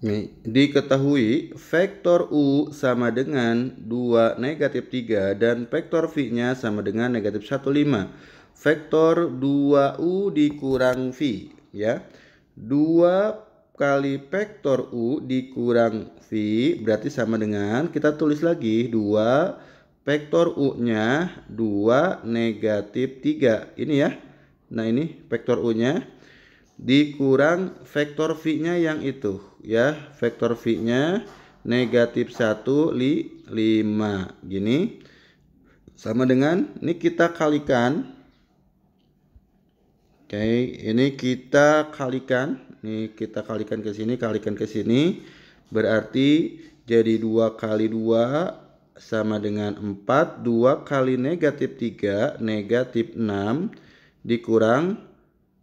Nih, diketahui vektor U sama dengan 2 negatif 3 dan vektor V-nya sama dengan negatif 1, 5. Vektor 2U dikurang V, ya. 2 kali vektor U dikurang V berarti sama dengan, kita tulis lagi, 2 vektor U-nya 2 negatif 3. Ini ya. Nah, ini vektor U-nya dikurang vektor V-nya yang itu, ya. Vektor V-nya negatif 1, 5. Gini. Sama dengan, ini kita kalikan. Oke, ini kita kalikan. Nih, kita kalikan ke sini, kalikan ke sini. Berarti jadi 2 kali 2 sama dengan 4. 2 kali negatif 3, negatif 6. Dikurang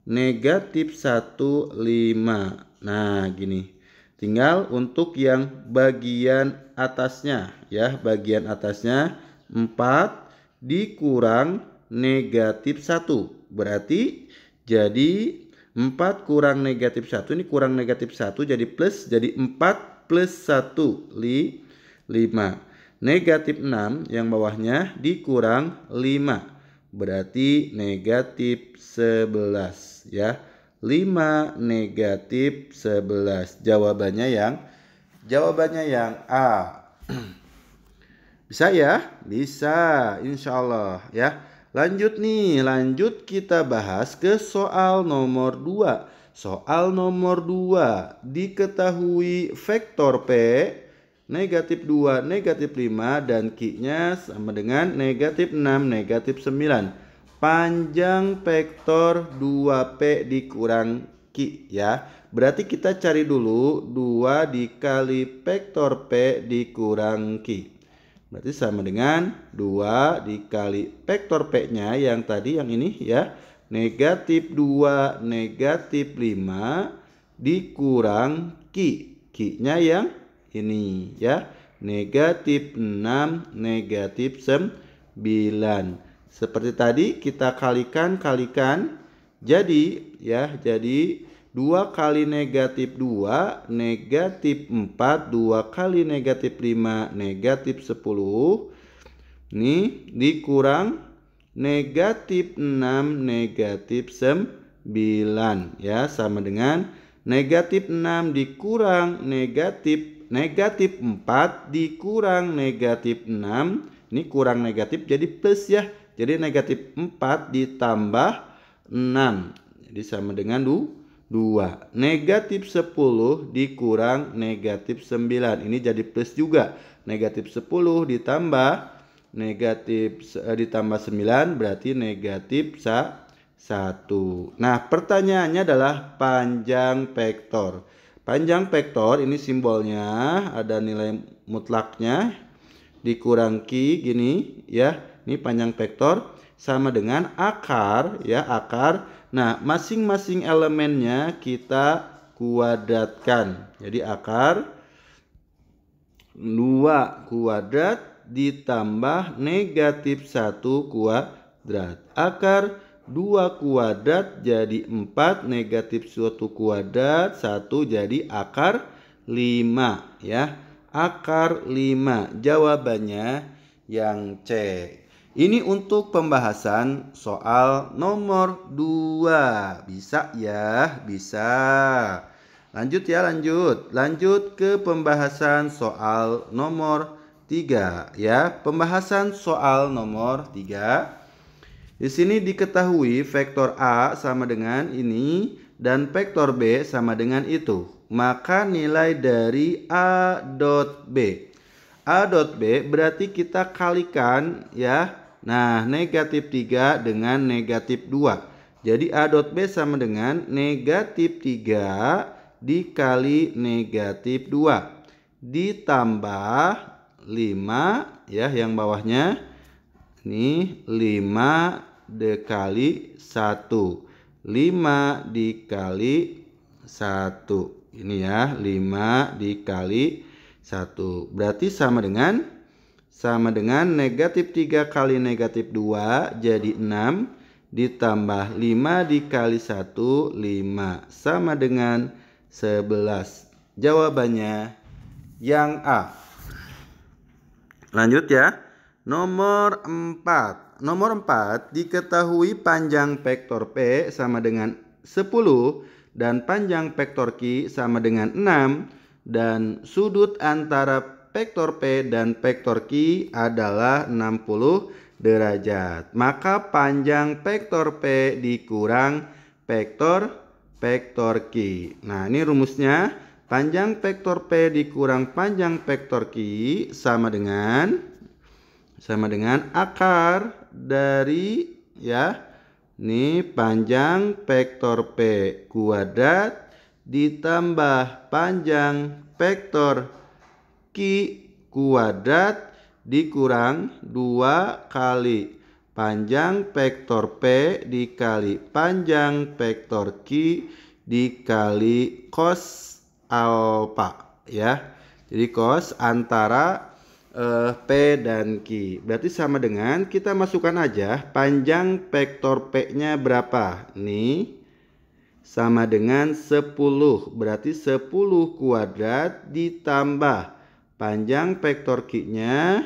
negatif 1, 5. Nah, gini. Tinggal untuk yang bagian atasnya, ya. Bagian atasnya 4 dikurang negatif 1. Berarti jadi 4 kurang negatif 1. Ini kurang negatif 1 jadi plus. Jadi 4 plus 1, 5. Negatif 6 yang bawahnya dikurang 5. Berarti negatif 11, ya. 5 negatif 11. Jawabannya yang A. Bisa ya? Bisa, insya Allah, ya. Lanjut nih, lanjut kita bahas ke soal nomor 2. Soal nomor 2, diketahui vektor P negatif 2, negatif 5 dan Q-nya sama dengan negatif 6, negatif 9. Panjang vektor 2P dikurang Q, ya. Berarti kita cari dulu 2 dikali vektor P dikurang Q. Berarti sama dengan 2 dikali vektor P-nya yang tadi, yang ini, ya. Negatif 2, negatif 5 dikurang Q. Q-nya yang ini, ya. Negatif 6, negatif 9. Seperti tadi kita kalikan. Jadi, ya, jadi 2 kali negatif 2, negatif 4, 2 kali negatif 5, negatif 10. Ini dikurang negatif 6, negatif 9. Ya, sama dengan negatif 6 dikurang negatif 4 dikurang negatif 6. Ini kurang negatif jadi plus, ya. Jadi negatif 4 ditambah 6. Jadi sama dengan 2. Negatif 10 dikurang negatif 9. Ini jadi plus juga. Negatif 10 ditambah ditambah 9 berarti negatif 1. Nah, pertanyaannya adalah panjang vektor. Panjang vektor ini simbolnya ada nilai mutlaknya dikurang Q gini, ya. Ini panjang vektor sama dengan akar, ya, akar. Nah, masing-masing elemennya kita kuadratkan. Jadi akar 2 kuadrat ditambah negatif 1 kuadrat. Akar 2 kuadrat jadi 4, negatif 1 kuadrat 1 jadi akar 5, ya. Akar 5. Jawabannya yang C. Ini untuk pembahasan soal nomor 2. Bisa ya? Bisa. Lanjut ya, lanjut ke pembahasan soal nomor 3, ya. Pembahasan soal nomor 3. Di sini diketahui vektor A sama dengan ini dan vektor B sama dengan itu. Maka nilai dari A dot B. A dot B berarti kita kalikan, ya. Nah, negatif 3 dengan negatif 2. Jadi A dot B sama dengan negatif 3 dikali negatif 2. Ditambah 5, ya, yang bawahnya. Ini 5 dikali 1. 5 dikali 1. Ini ya, 5 dikali 1. Berarti sama dengan negatif 3 kali negatif 2 jadi 6 ditambah 5 dikali 1, 5 sama dengan 11. Jawabannya yang A. Lanjut ya. Nomor 4. Nomor 4 diketahui panjang vektor P sama dengan 10 dan panjang vektor Q sama dengan 6 dan sudut antara vektor P dan vektor Q adalah 60 derajat. Maka panjang vektor P dikurang vektor Q. Nah, ini rumusnya. Panjang vektor P dikurang panjang vektor Q sama dengan akar dari ya. Ini panjang vektor P kuadrat ditambah panjang vektor Q kuadrat dikurang 2 kali panjang vektor P dikali panjang vektor Q dikali cos alfa ya. Jadi cos antara P dan Q. Berarti sama dengan kita masukkan aja panjang vektor P-nya berapa? Nih sama dengan 10. Berarti 10 kuadrat ditambah panjang vektor Q-nya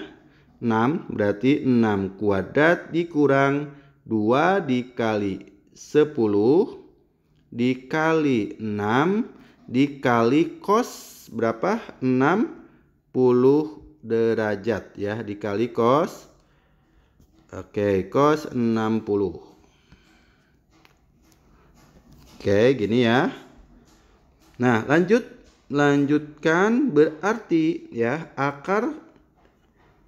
6. Berarti 6 kuadrat dikurang 2 dikali 10 dikali 6 dikali cos berapa? 60 derajat ya, dikali cos. Oke, cos 60. Oke, gini ya. Nah, lanjutkan berarti ya akar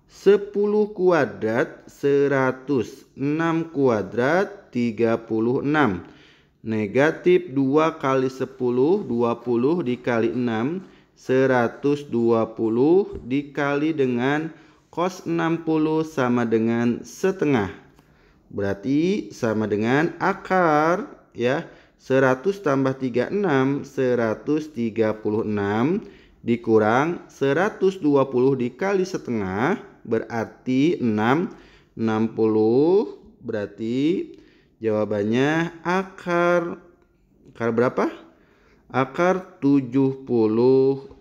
10 kuadrat 100, 6 kuadrat 36. Negatif 2 kali 10, 20 dikali 6, 120 dikali dengan cos 60 sama dengan setengah. Berarti sama dengan akar ya 100 tambah 36, 136 dikurang 120 dikali setengah berarti 60. Berarti jawabannya akar berapa? Akar 76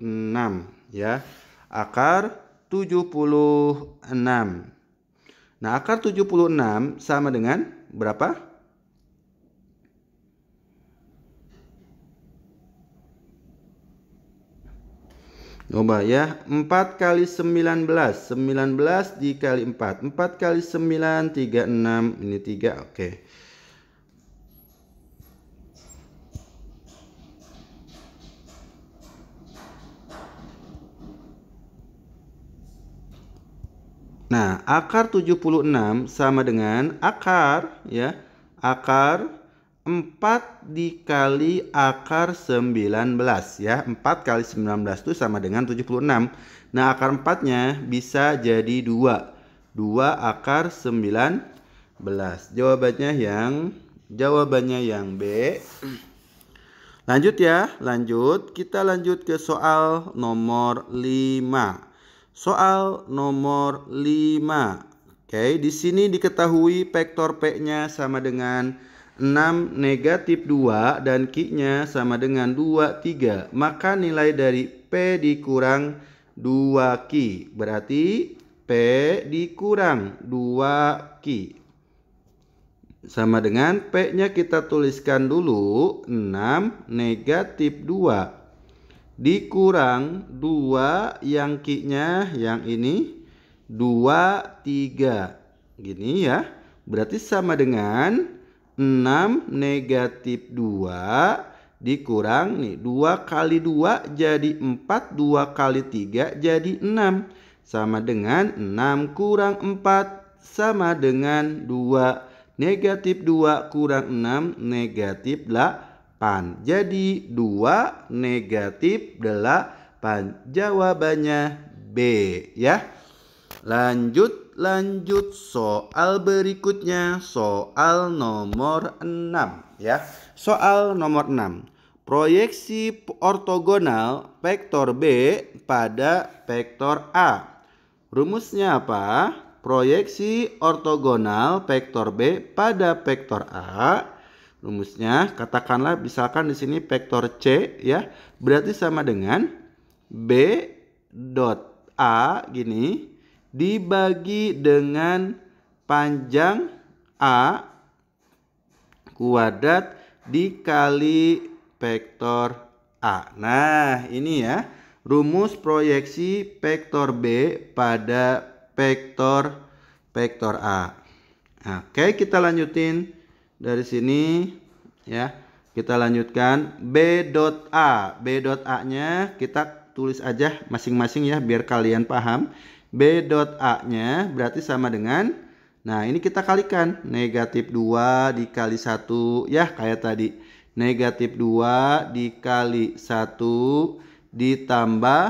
ya. Akar 76. Nah, akar 76 sama dengan berapa? Coba ya, 4 kali 19. 19 dikali 4. 4 kali 9, 36. Ini 3, oke. Nah, akar 76 sama dengan akar ya. Akar 4 dikali akar 19 ya. 4 kali 19 itu sama dengan 76. Nah, akar 4-nya bisa jadi 2. 2 akar 19. Jawabannya yang B. Lanjut ya, kita lanjut ke soal nomor 5. Soal nomor 5. Oke, di sini diketahui vektor P-nya sama dengan 6 negatif 2 dan Q-nya sama dengan 2, 3. Maka nilai dari P dikurang 2Q. Berarti P dikurang 2Q. Sama dengan P-nya kita tuliskan dulu 6 negatif 2. Dikurang 2 yang Q-nya yang ini 2, 3. Gini ya. Berarti sama dengan 6 negatif 2 dikurang nih 2 kali 2 jadi 4, 2 kali 3 jadi 6. Sama dengan 6 kurang 4 sama dengan 2. Negatif 2 kurang 6 negatif 8. Jadi 2 negatif 8. Jawabannya B ya. Lanjut soal berikutnya, soal nomor 6 ya. Soal nomor 6. Proyeksi ortogonal vektor B pada vektor A. Rumusnya apa? Proyeksi ortogonal vektor B pada vektor A Rumusnya katakanlah misalkan di sini vektor C ya, berarti sama dengan B dot A gini dibagi dengan panjang A kuadrat dikali vektor A. Nah, ini ya rumus proyeksi vektor B pada vektor A. Nah, oke, kita lanjutin dari sini ya. Kita lanjutkan B dot A. B dot A-nya kita tulis aja masing-masing ya biar kalian paham. B dot A-nya berarti sama dengan, nah ini kita kalikan, negatif 2 dikali 1 ya kayak tadi. Negatif 2 dikali 1 ditambah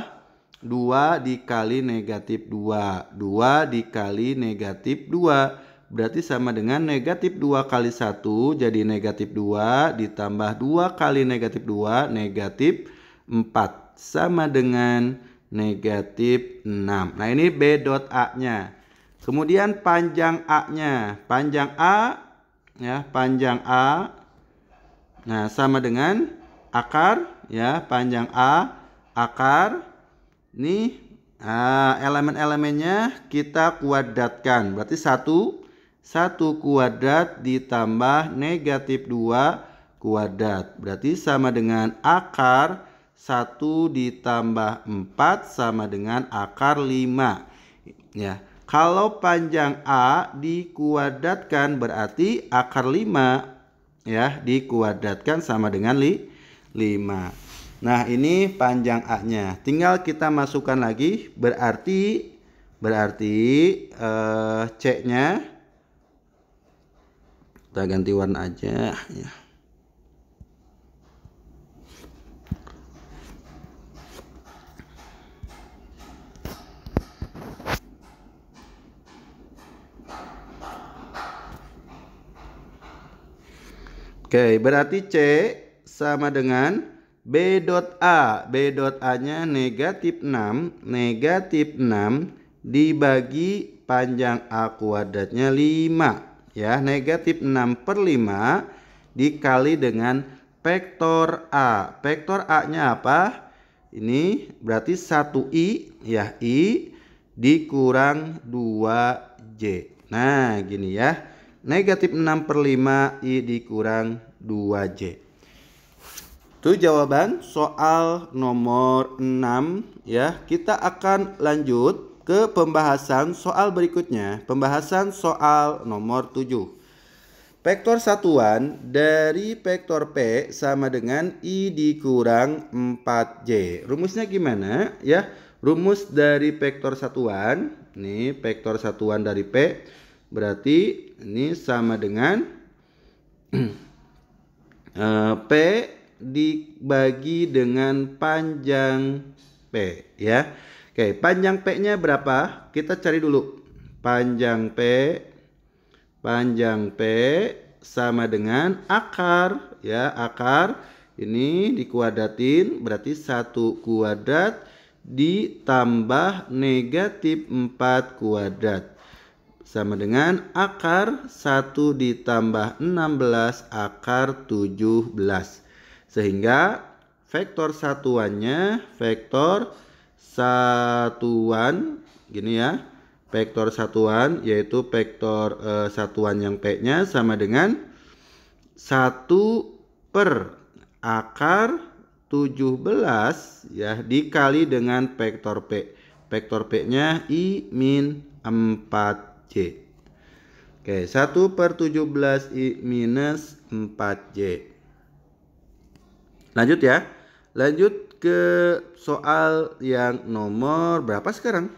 2 dikali negatif 2. 2 dikali negatif 2. Berarti sama dengan negatif 2 kali 1 jadi negatif 2 ditambah 2 kali negatif 2 negatif 4. Sama dengan negatif 6. Nah ini B dot A-nya. Kemudian panjang A-nya. Panjang A ya, panjang A. Nah, sama dengan akar ya, panjang A akar. Nih, elemen-elemennya kita kuadratkan. Berarti 1 kuadrat ditambah negatif 2 kuadrat. Berarti sama dengan akar 1 ditambah 4 sama dengan akar 5. Ya. Kalau panjang A dikuadratkan berarti akar 5 ya dikuadratkan sama dengan 5. Nah, ini panjang A-nya. Tinggal kita masukkan lagi berarti C-nya kita ganti warna aja ya. Oke, berarti C sama dengan B dot A. B dot A-nya negatif 6. Negatif 6 dibagi panjang A kuadratnya 5. Ya, negatif 6 per 5 dikali dengan vektor A. Vektor A-nya apa? Ini berarti 1I ya, I dikurang 2J. Nah, gini ya. Negatif 6 per 5 I dikurang 2J. Itu jawaban soal nomor 6 ya. Kita akan lanjut ke pembahasan soal berikutnya. Pembahasan soal nomor 7. Vektor satuan dari vektor P sama dengan I dikurang 4J. Rumusnya gimana ya? Rumus dari vektor satuan. Nih vektor satuan dari P. Berarti ini sama dengan P dibagi dengan panjang P ya. Oke, panjang P-nya berapa? Kita cari dulu. Panjang P sama dengan akar ya, akar ini dikuadratin berarti 1 kuadrat ditambah negatif 4 kuadrat sama dengan akar 1 ditambah 16 akar 17. Sehingga vektor satuannya vektor satuan gini ya. Vektor satuan yaitu vektor satuan yang P-nya sama dengan 1 per akar 17 ya dikali dengan vektor P. Vektor P-nya I min 4J. Oke, 1 per 17 I minus 4J. Lanjut ya. Lanjut ke soal yang nomor berapa sekarang?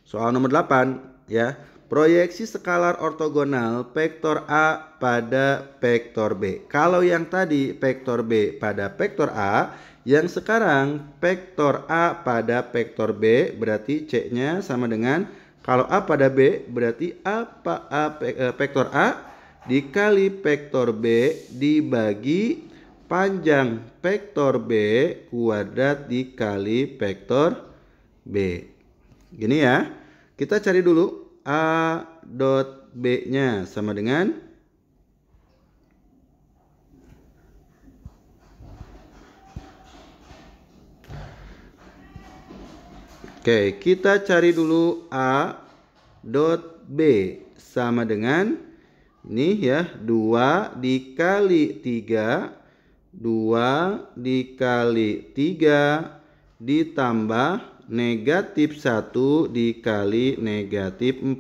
Soal nomor 8 ya. Proyeksi skalar ortogonal vektor A pada vektor B. Kalau yang tadi vektor B pada vektor A, yang sekarang vektor A pada vektor B berarti C-nya sama dengan, kalau A pada B berarti vektor A dikali vektor B dibagi panjang vektor B kuadrat dikali vektor B. Gini ya. Kita cari dulu A dot B-nya sama dengan Oke, kita cari dulu A dot B sama dengan ini ya, 2 dikali 3, 2 dikali 3 ditambah negatif 1 dikali negatif 4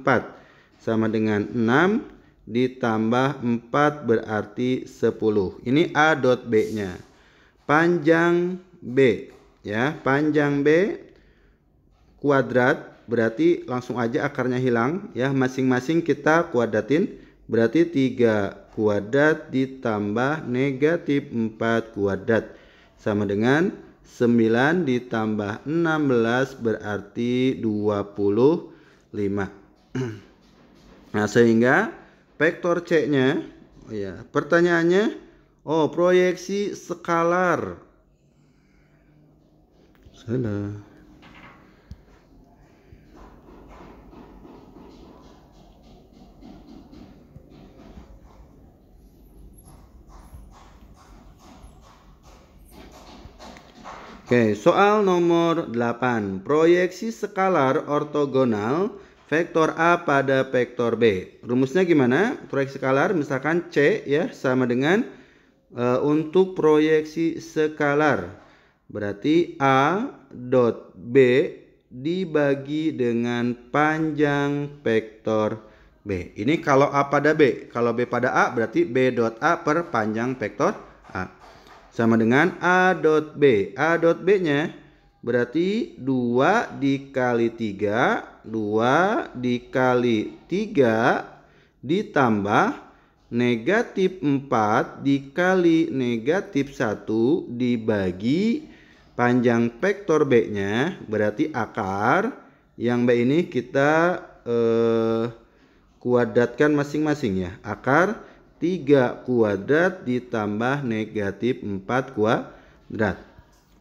sama dengan 6 ditambah 4 berarti 10. Ini A dot B nya. Panjang B ya, panjang B kuadrat berarti langsung aja akarnya hilang ya, masing-masing kita kuadratin. Berarti 3 kuadrat ditambah negatif 4 kuadrat sama dengan 9 ditambah 16 berarti 25. Nah, sehingga vektor C-nya ya, pertanyaannya proyeksi skalar. Salah. Oke, soal nomor 8. Proyeksi skalar ortogonal vektor A pada vektor B. Rumusnya gimana? Proyeksi skalar misalkan C ya sama dengan untuk proyeksi skalar. Berarti A dot B dibagi dengan panjang vektor B. Ini kalau A pada B. Kalau B pada A berarti B dot A per panjang vektor A. Sama dengan A dot B. A dot B nya berarti 2 dikali 3, 2 dikali 3 ditambah negatif 4 dikali negatif 1 dibagi panjang vektor B nya berarti akar. Yang B ini kita kuadratkan masing-masing ya. Akar 3 kuadrat ditambah negatif 4 kuadrat.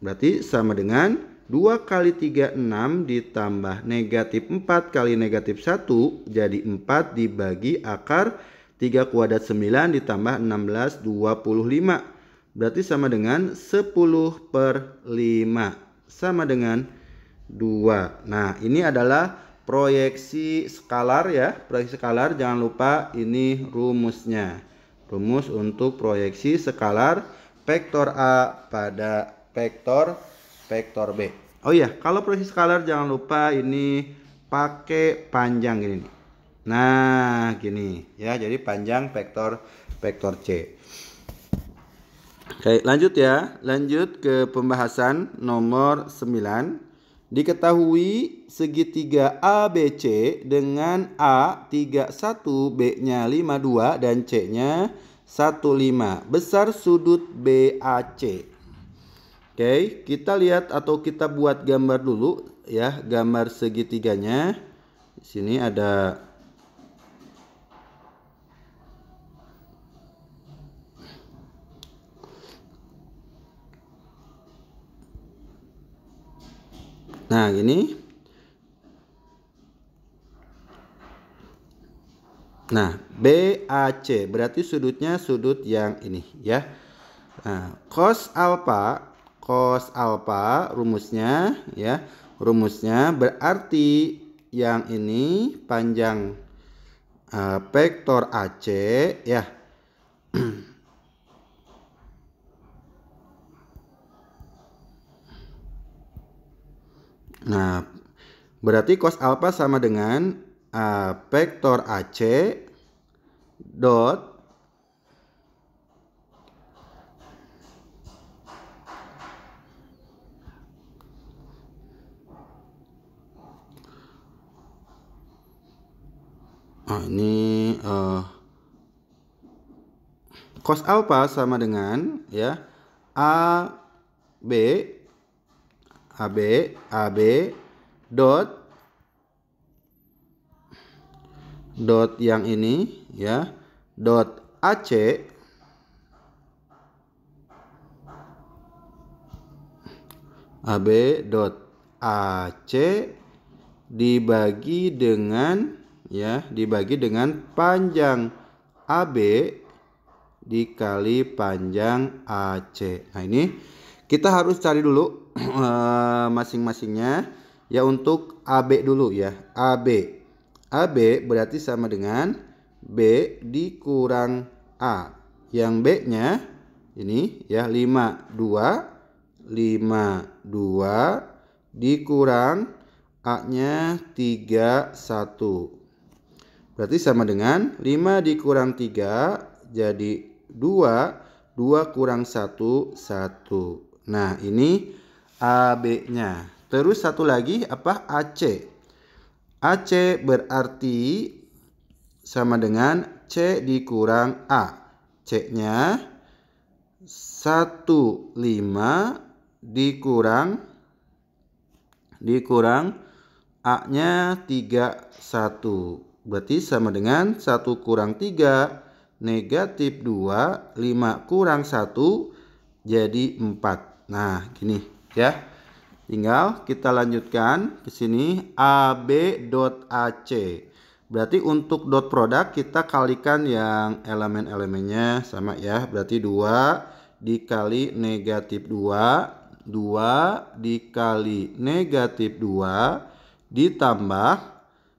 Berarti sama dengan 2 kali 3 6 ditambah negatif 4 kali negatif 1 jadi 4 dibagi akar 3 kuadrat 9 ditambah 16 25. Berarti sama dengan 10/5 sama dengan 2. Nah, ini adalah proyeksi skalar ya. Proyeksi skalar jangan lupa ini rumusnya. Rumus untuk proyeksi skalar vektor A pada vektor B. Oh iya, kalau proyeksi skalar jangan lupa ini pakai panjang gini nih. Nah, gini ya. Jadi panjang vektor C. Oke, lanjut ya. Lanjut ke pembahasan nomor 9. Diketahui segitiga ABC dengan A 31, B-nya 52 dan C-nya 15. Besar sudut BAC. Oke, kita lihat atau kita buat gambar dulu ya, gambar segitiganya. Di sini ada nah, gini. Nah, BAC berarti sudutnya sudut yang ini ya. Nah, cos alfa rumusnya ya. Rumusnya berarti yang ini panjang vektor AC ya. Nah, berarti cos alfa sama dengan vektor AC dot ini cos alfa sama dengan ya AB dot yang ini ya, dot AC dot AC dibagi dengan ya, dibagi dengan panjang AB dikali panjang AC. Nah, ini kita harus cari dulu masing-masingnya. Ya, untuk AB dulu ya. AB. AB berarti sama dengan B dikurang A. Yang B-nya ini ya 52 dikurang A-nya 31. Berarti sama dengan 5 dikurang 3 jadi 2 kurang 1, 1. Nah, ini AB-nya. Terus satu lagi apa? AC. AC berarti sama dengan C dikurang A. C-nya 15 dikurang A-nya 31. Berarti sama dengan 1 kurang 3 negatif 2, 5 kurang 1 jadi 4. Nah, gini ya. Tinggal kita lanjutkan ke sini AB.AC. Berarti untuk dot produk kita kalikan yang elemen-elemennya sama ya. Berarti 2 dikali negatif 2, 2 dikali negatif 2 ditambah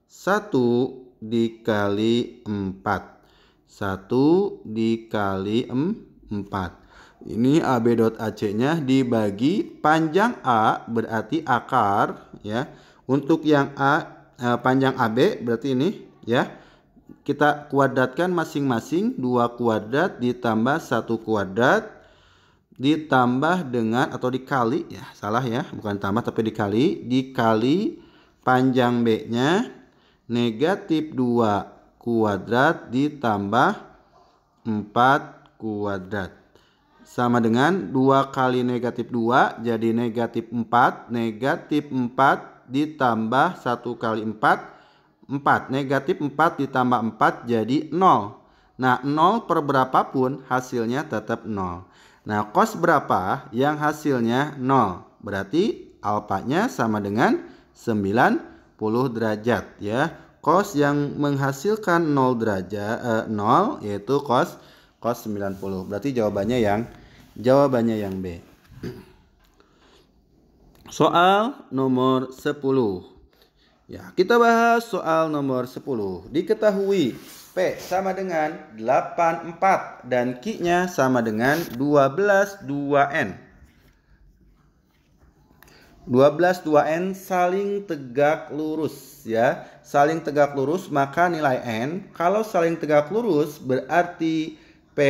1 dikali 4. 1 dikali 4. Ini AB.AC-nya dibagi panjang A berarti akar ya. Untuk yang panjang AB berarti ini ya. Kita kuadratkan masing-masing 2 kuadrat ditambah 1 kuadrat ditambah dengan atau dikali ya. Salah ya, bukan tambah tapi dikali panjang B-nya negatif 2 kuadrat ditambah 4 kuadrat. Sama dengan 2 kali negatif 2 jadi negatif 4. Negatif 4 ditambah 1 kali 4, 4. Negatif 4 ditambah 4 jadi 0. Nah, 0 per berapapun hasilnya tetap 0. Nah, cos berapa yang hasilnya 0? Berarti alfanya sama dengan 90 derajat ya. Cos yang menghasilkan 0 derajat 0 yaitu cos 90. Berarti jawabannya yang B. Soal nomor 10. Ya, kita bahas soal nomor 10. Diketahui P sama dengan 84 dan Q-nya sama dengan 12 2N. 12 2N saling tegak lurus ya. Saling tegak lurus maka nilai N kalau saling tegak lurus berarti P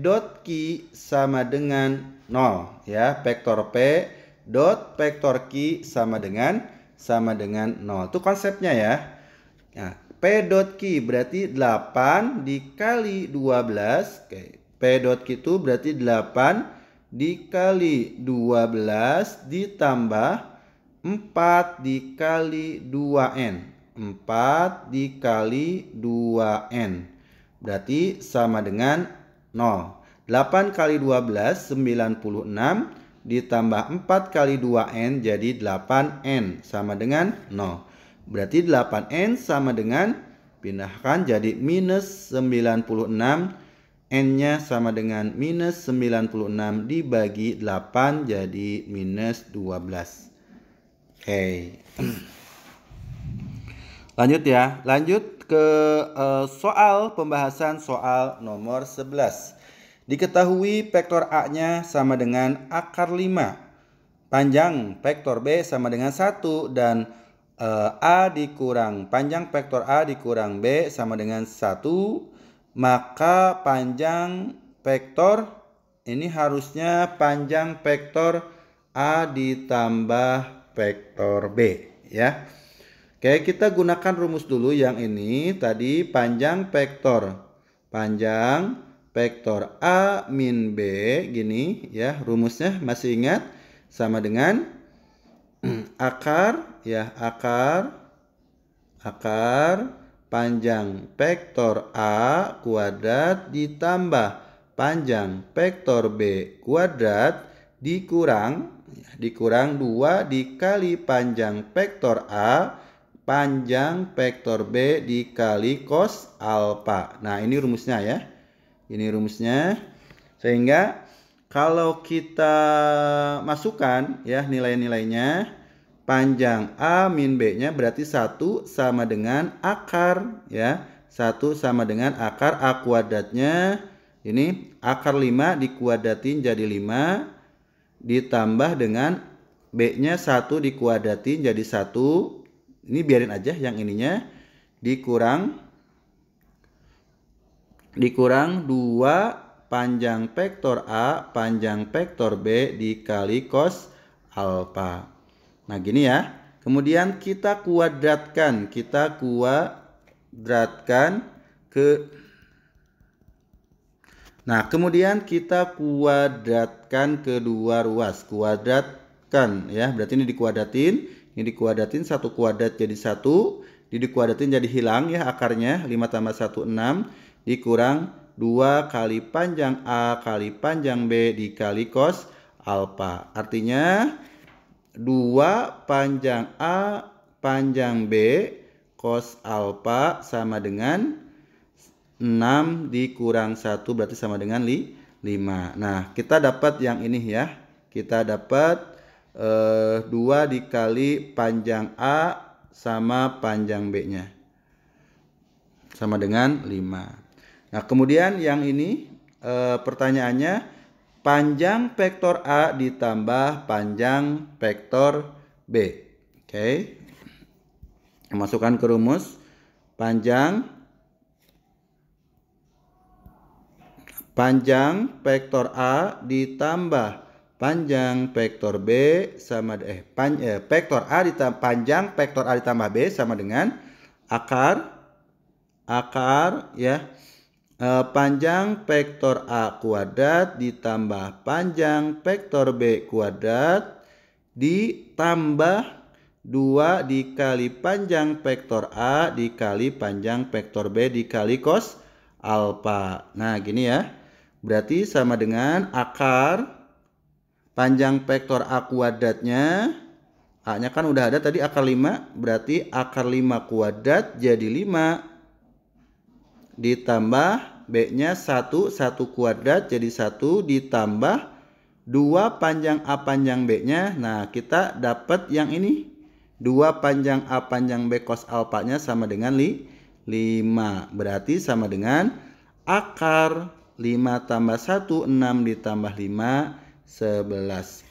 dot Q sama dengan 0 ya. Vektor P dot vektor Q sama dengan 0. Itu konsepnya ya. Nah, P dot Q berarti 8 dikali 12. Oke. P dot Q itu berarti 8 dikali 12 ditambah 4 dikali 2N. 4 dikali 2N. Berarti sama dengan 0. 8 kali 12 96 ditambah 4 kali 2N jadi 8N sama dengan 0. Berarti 8N sama dengan pindahkan jadi minus 96. N-nya sama dengan minus 96 dibagi 8 jadi minus 12. Oke. Lanjut ya. Lanjut ke soal pembahasan soal nomor 11. Diketahui vektor A-nya sama dengan akar 5. Panjang vektor B sama dengan 1 dan A dikurang panjang vektor A dikurang B sama dengan 1. Maka panjang vektor ini harusnya panjang vektor A ditambah vektor B ya. Oke, kita gunakan rumus dulu yang ini tadi panjang vektor A min B gini ya. Rumusnya masih ingat sama dengan akar panjang vektor A kuadrat ditambah panjang vektor B kuadrat dikurang 2 dikali panjang vektor A panjang vektor B dikali cos alfa. Nah, ini rumusnya ya. Ini rumusnya. Sehingga kalau kita masukkan ya nilai-nilainya panjang A min B-nya berarti 1 sama dengan akar ya. 1 sama dengan akar A kuadratnya. Ini akar 5 dikuadratin jadi 5 ditambah dengan B-nya 1 dikuadratin jadi 1. Ini biarin aja yang ininya dikurang 2 panjang vektor A panjang vektor B dikali cos alfa. Nah gini ya. Kemudian kita kuadratkan kemudian kita kuadratkan kedua ruas. Kuadratkan ya. Berarti ini dikuadratin 1 kuadrat jadi 1, dikuadratin jadi hilang ya akarnya. 5 tambah 1 6 dikurang 2 kali panjang A kali panjang B dikali cos alfa. Artinya 2 panjang A panjang B cos alfa sama dengan 6 dikurang 1 berarti sama dengan 5. Nah kita dapat yang ini ya. Kita dapat 2 dikali panjang A sama panjang B nya sama dengan 5. Nah kemudian yang ini pertanyaannya panjang vektor A ditambah panjang vektor B. Oke. Masukkan ke rumus. Panjang vektor A ditambah panjang vektor B sama vektor A ditambah panjang vektor A ditambah B sama dengan akar ya. Panjang vektor A kuadrat ditambah panjang vektor B kuadrat ditambah 2 dikali panjang vektor A dikali panjang vektor B dikali cos alfa. Nah gini ya. Berarti sama dengan akar panjang vektor A kuadratnya. A nya kan udah ada tadi akar 5. Berarti akar 5 kuadrat jadi 5 ditambah B-nya 1 kuadrat jadi 1 ditambah 2 panjang A panjang B-nya. Nah kita dapat yang ini 2 panjang A panjang B cos alfa-nya sama dengan 5. Berarti sama dengan akar 5 tambah 1 6 ditambah 5 11.